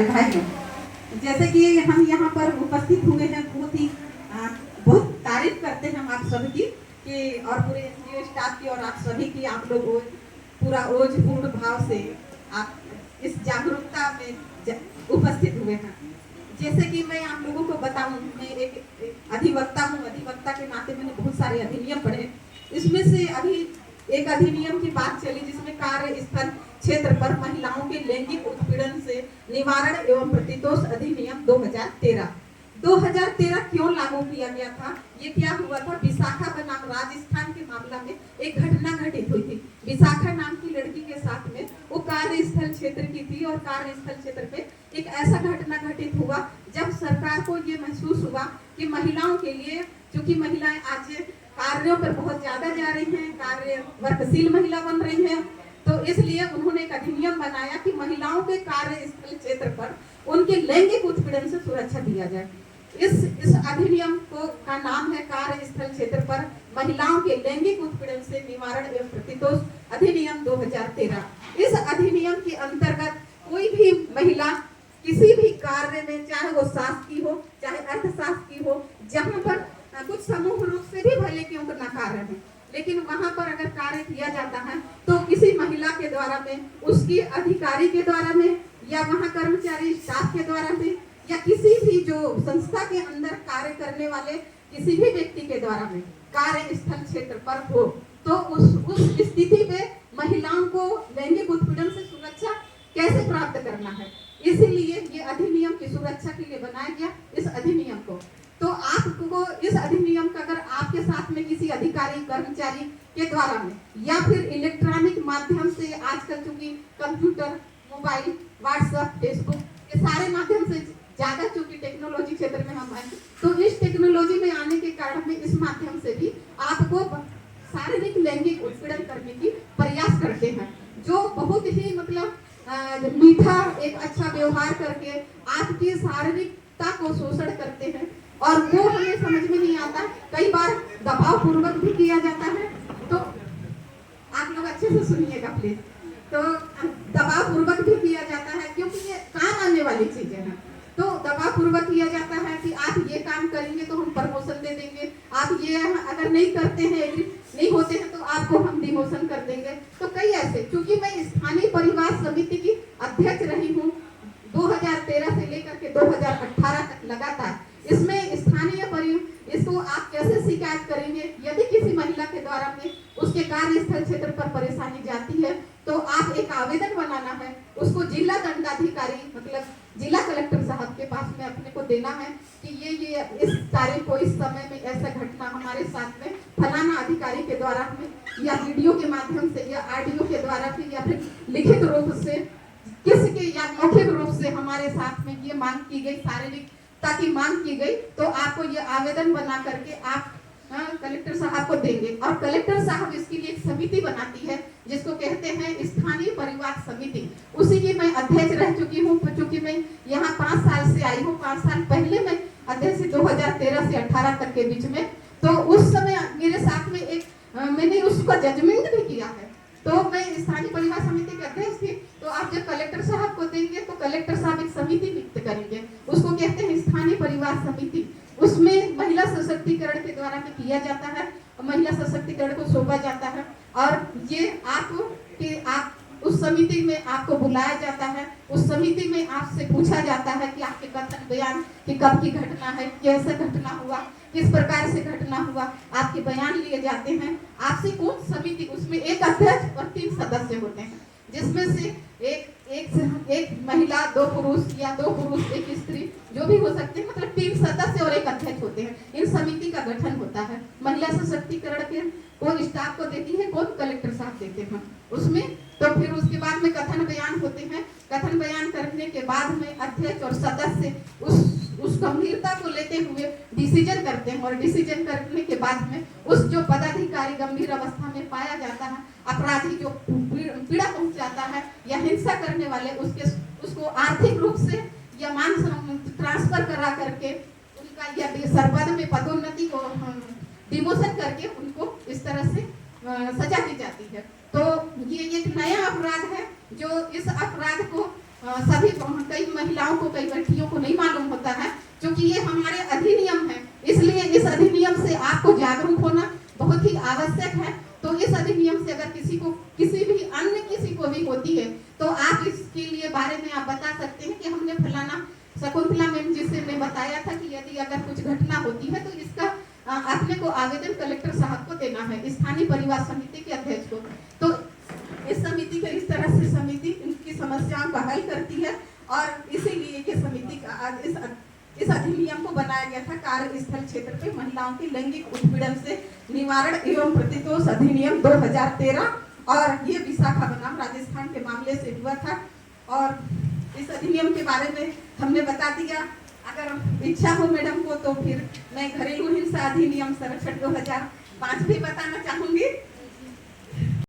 भाइयों, जैसे कि हम यहाँ पर उपस्थित हुए हैं, बहुत तारीफ करते हैं हम आप सभी की कि और पूरे एनजीओ स्टाफ की और आप सभी की, आप लोग पूरा ओजपूर्ण भाव से आप इस जागरूकता में उपस्थित हुए हैं। जैसे कि मैं आप लोगों को बताऊं, मैं एक अधिवक्ता हूँ। अधिवक्ता के नाते मैंने बहुत सारे अधिनियम पढ़े। इसमें से अभी एक अधिनियम की बात चली जिसमें कार्यस्थल क्षेत्र पर महिलाओं के लैंगिक उत्पीड़न से निवारण एवं प्रतितोष अधिनियम 2013 क्यों लागू किया गया था? ये क्या हुआ था, विशाखा बनाम राजस्थान के मामला में एक घटना घटित हुई थी। विशाखा नाम की लड़की के साथ में वो कार्यस्थल क्षेत्र की थी और कार्यस्थल क्षेत्र पे एक ऐसा घटना घटित हुआ जब सरकार को ये महसूस हुआ कि महिलाओं के लिए, क्योंकि महिलाएं आज कार्यों पर बहुत ज्यादा जा रही हैं, कार्य वर्कशील महिला बन रही हैं, तो इसलिए उन्होंने एक अधिनियम बनाया कि महिलाओं के कार्यस्थल क्षेत्र पर उनके लैंगिक उत्पीड़न से सुरक्षा दिया जाए। इस अधिनियम का नाम है कार्यस्थल क्षेत्र पर महिलाओं के लैंगिक उत्पीड़न से निवारण एवं प्रतितोष अधिनियम 2013। इस अधिनियम के अंतर्गत कोई भी महिला किसी भी कार्य में, चाहे वो शासकीय हो चाहे अर्थशास्त्री हो, जहाँ पर कुछ समूह रूप से भी भले क्यों ना कार्य है, लेकिन वहां पर अगर कार्य किया जाता है तो किसी महिला के द्वारा में, उसकी अधिकारी के द्वारा में, या वहां कर्मचारी स्टाफ के द्वारा में, या किसी भी जो संस्था के अंदर कार्य करने वाले किसी भी व्यक्ति के द्वारा में कार्यस्थल क्षेत्र पर हो, तो उस स्थिति में महिलाओं को लैंगिक उत्पीड़न से सुरक्षा कैसे प्राप्त करना है, इसीलिए ये अधिनियम की सुरक्षा के लिए बनाया गया इस अधिनियम को। तो आपको इस अधिनियम का अगर आपके साथ में किसी अधिकारी कर्मचारी के द्वारा में या फिर इलेक्ट्रॉनिक माध्यम से, आजकल चूंकि कंप्यूटर, मोबाइल, व्हाट्सएप, फेसबुक, ये सारे माध्यम से ज्यादा चूंकि टेक्नोलॉजी क्षेत्र में हम हैं, तो इस टेक्नोलॉजी में आने के कारण में इस माध्यम से भी आपको शारीरिक लैंगिक उत्पीड़न करने की प्रयास करते हैं, जो बहुत ही मतलब मीठा एक अच्छा व्यवहार करके आपकी शारीरिकता को शोषण करते हैं, और वो हमें समझ में नहीं आता। कई बार दबाव पूर्वक भी किया जाता है। तो आप लोग अच्छे से सुनिएगा प्लीज। तो दबाव पूर्वक भी किया जाता है क्योंकि ये काम आने वाली चीजें हैं। तो दबाव पूर्वक किया जाता है कि आप ये काम करेंगे तो हम प्रमोशन दे देंगे, आप ये अगर नहीं करते हैं, नहीं होते हैं तो आपको हम डिमोशन कर देंगे। तो कई ऐसे, क्योंकि मैं स्थानीय परिवार समिति की अध्यक्ष रही हूँ 2013 से लेकर के 2018 तक लगातार, इसमें स्थानीय इसको आप कैसे शिकायत करेंगे, यदि किसी महिला के द्वारा में उसके कार्यस्थल क्षेत्र पर परेशानी जाती है तो आप एक आवेदन बनाना है, उसको जिला दंडाधिकारी मतलब जिला कलेक्टर साहब के पास में अपने को देना है कि ये इस तारीख को इस समय में ऐसा घटना हमारे साथ में फलाना अधिकारी के द्वारा में, या वीडियो के माध्यम से या ऑडियो के द्वारा में, या फिर लिखित रूप से किसी के या मौखिक रूप से हमारे साथ में ये मांग की गई, शारीरिक ताकि मांग की गई, तो आपको ये आवेदन बना करके आप कलेक्टर साहब को देंगे, और कलेक्टर साहब इसके लिए एक समिति बनाती है जिसको कहते हैं स्थानीय परिवार समिति। उसी की मैं अध्यक्ष रह चुकी हूँ, क्योंकि मैं यहाँ 5 साल से आई हूँ। 5 साल पहले मैं अध्यक्ष 2013 से 18 तक के बीच में, तो उस समय मेरे साथ में एक मैंने उसका जजमेंट भी किया है। तो मैं स्थानीय परिवार समिति के अध्यक्ष थी। तो आप जब कलेक्टर साहब को देंगे तो कलेक्टर साहब एक समिति नियुक्त करेंगे, उसको कहते हैं स्थानीय परिवार समिति। उसमें महिला सशक्तिकरण के द्वारा में किया जाता है, महिला सशक्तिकरण को सौंपा जाता है, और ये आप उस समिति में आपको बुलाया जाता है। उस समिति में आपसे पूछा जाता है कि आपके कथन बयान कि कब की घटना है, कैसे घटना हुआ, किस प्रकार से घटना हुआ, आपके बयान लिए जाते हैं। आपसे कौन समिति, उसमें एक अध्यक्ष और 3 सदस्य होते हैं, जिसमें से एक महिला, 2 पुरुष या 2 पुरुष 1 स्त्री, जो भी हो सकते हैं, मतलब 3 सदस्य और 1 अध्यक्ष होते हैं। इन समिति का गठन होता है। महिला सशक्तिकरण के कौन स्टाफ को देती है, कौन कलेक्टर साहब देते हैं उसमें। तो फिर उसके बाद में कथन बयान होते हैं। कथन बयान करने के बाद में अध्यक्ष और सदस्य उस गंभीरता को लेते हुए डिसीजन करते हैं, और डिसीजन करने के बाद में उस जो पदाधिकारी गंभीर अवस्था में पाया जाता है, अपराधी जो पीड़ा पहुंचाता है या हिंसा करने वाले, उसको आर्थिक रूप से या मान ट्रांसफर करा करके उनका या सर्वपद में पदोन्नति को डिमोशन करके उनको इस तरह से सजा दी जाती है। तो ये एक नया अपराध है जो इस अपराध को सभी कई महिलाओं क्योंकि ये हमारे अधिनियम है, इसलिए इस अधिनियम से आपको जागरूक होना बहुत ही आवश्यक है। तो इस अधिनियम से अगर किसी को किसी भी अन्य किसी को भी होती है तो आप इसके लिए बारे में आप बता सकते हैं कि हमने फलाना शकुंतला मैम जी से मैं बताया था कि यदि अगर कुछ घटना होती है तो इसका अपने को आवेदन कलेक्टर साहब को देना है, स्थानीय परिवार समिति के अध्यक्ष को। तो इस समिति के इस तरह से समिति इनकी समस्याओं का हल करती है और इसीलिए ये समिति का इस अधिनियम को बनाया गया था, कार्यस्थल क्षेत्र पे महिलाओं की लैंगिक उत्पीड़न से निवारण एवं प्रतितोष अधिनियम 2013, और ये विशाखा बनाम राजस्थान के मामले से हुआ था। और इस अधिनियम के बारे में हमने बता दिया। अगर इच्छा हो मैडम को तो फिर मैं घरेलू हिंसा अधिनियम संरक्षण 2005 भी बताना चाहूंगी।